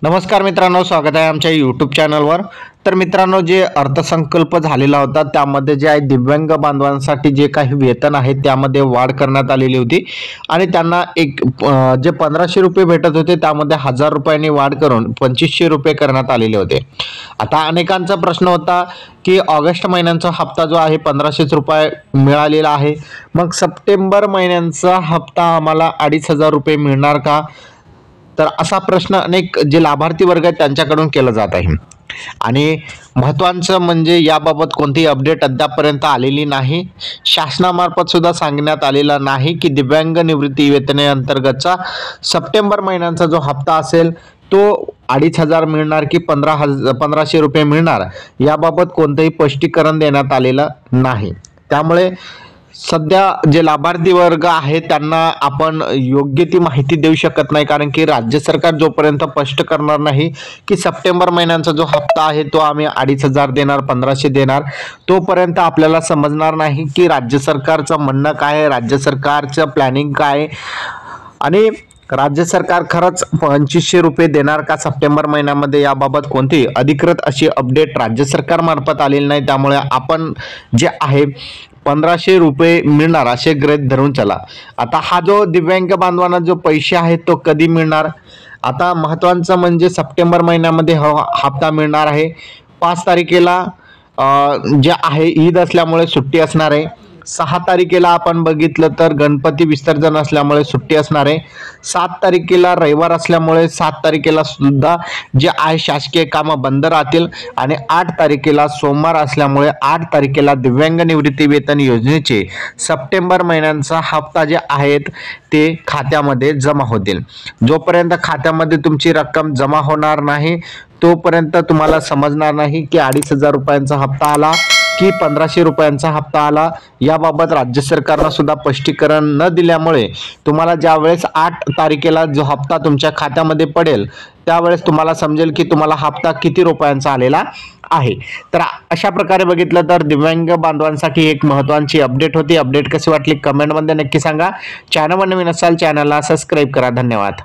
नमस्कार मित्रांनो, स्वागत आहे आमच्या यूट्यूब चॅनलवर। तर मित्रांनो, जे अर्थसंकल्प झालेला होता त्यामध्ये जे आहे दिव्यांग बांधवांसाठी जे काही वेतन आहे त्यामध्ये वाढ करण्यात आलेली होती आणि त्यांना जे 1500 रुपये भेटत होते त्यामध्ये 1000 रुपयांनी वाढ करून 2500 रुपये करण्यात आलेले होते। आता अनेकांचा प्रश्न होता की ऑगस्ट महिन्याचा हप्ता जो आहे 1500 रुपये मिळालेला आहे, मग सप्टेंबर महिन्याचा हप्ता आम्हाला 2500 रुपये मिळणार का? तर असा प्रश्न अनेक जे लाभार्थी वर्ग आहेत त्यांच्याकडून केला जात आहे आणि महत्त्वाचं म्हणजे याबाबत कोणतीही अपडेट अद्यापपर्यंत आलेली नाही। शासनामार्फत सुद्धा सांगण्यात आलेला नाही की दिव्यांग निवृत्ती वेतनेअंतर्गतचा सप्टेंबर महिन्याचा जो हप्ता असेल तो 2500 मिळणार की 1500 रुपये मिळणार, याबाबत कोणतेही स्पष्टीकरण देण्यात आलेलं नाही। त्यामुळे सध्या जे लाभार्थी वर्ग आहे त्यांना आपण योग्य ती माहिती देऊ शकत नाही, कारण की राज्य सरकार जोपर्यंत स्पष्ट करणार नाही की सप्टेंबर महिन्याचा जो हप्ता आहे तो आम्ही 2500 देणार 1500 देणार, तोपर्यंत आपल्याला समजणार नाही की राज्य सरकारचं म्हणणं काय आहे, राज्य सरकारचं प्लॅनिंग काय आणि राज्य सरकार खरंच 2500 रुपये देणार का सप्टेंबर महिन्यामध्ये, याबाबत कोणती अधिकृत अशी अपडेट राज्य सरकारमार्फत आलेली नाही। त्यामुळे आपण जे आहे 1500 रुपये मिळणार असे गृहीत धरून चला। आता हा जो दिव्यांग बांधवांना जो पैसे आहेत तो कधी मिळणार? आता महत्त्वाचं म्हणजे सप्टेंबर महिन्यामध्ये हप्ता मिळणार आहे। 5 तारखेला जे आहे ईद असल्यामुळे सुट्टी असणार आहे। 6 तारखेला आपण बघितलं तर गणपती विसर्जन असल्यामुळे सुट्टी असणार आहे। 7 तारखेला रविवार असल्यामुळे 7 तारखेला सुद्धा जे आहे शासकीय कामं बंद राहतील आणि 8 तारखेला सोमवार असल्यामुळे 8 तारखेला दिव्यांग निवृत्ती वेतन योजनेचे सप्टेंबर महिन्याचा हप्ता जे आहेत ते खात्यामध्ये जमा होतील। जोपर्यंत खात्यामध्ये तुमची रक्कम जमा होणार नाही तोपर्यंत तुम्हाला समजणार नाही की 2500 रुपयांचा हप्ता आला की 1500 रुपयांचा हप्ता आला। याबाबत राज्य सरकारनं सुद्धा स्पष्टीकरण न दिल्यामुळे तुम्हाला ज्यावेळेस 8 तारखेला जो हप्ता तुमच्या खात्यामध्ये पडेल त्यावेळेस तुम्हाला समजेल की तुम्हाला हप्ता किती रुपयांचा आलेला आहे। तर अशा प्रकारे बघितलं तर दिव्यांग बांधवांसाठी एक महत्त्वाची अपडेट होती। अपडेट कशी वाटली कमेंटमध्ये नक्की सांगा। चॅनलवर नवीन असाल चॅनलला सबस्क्राईब करा। धन्यवाद।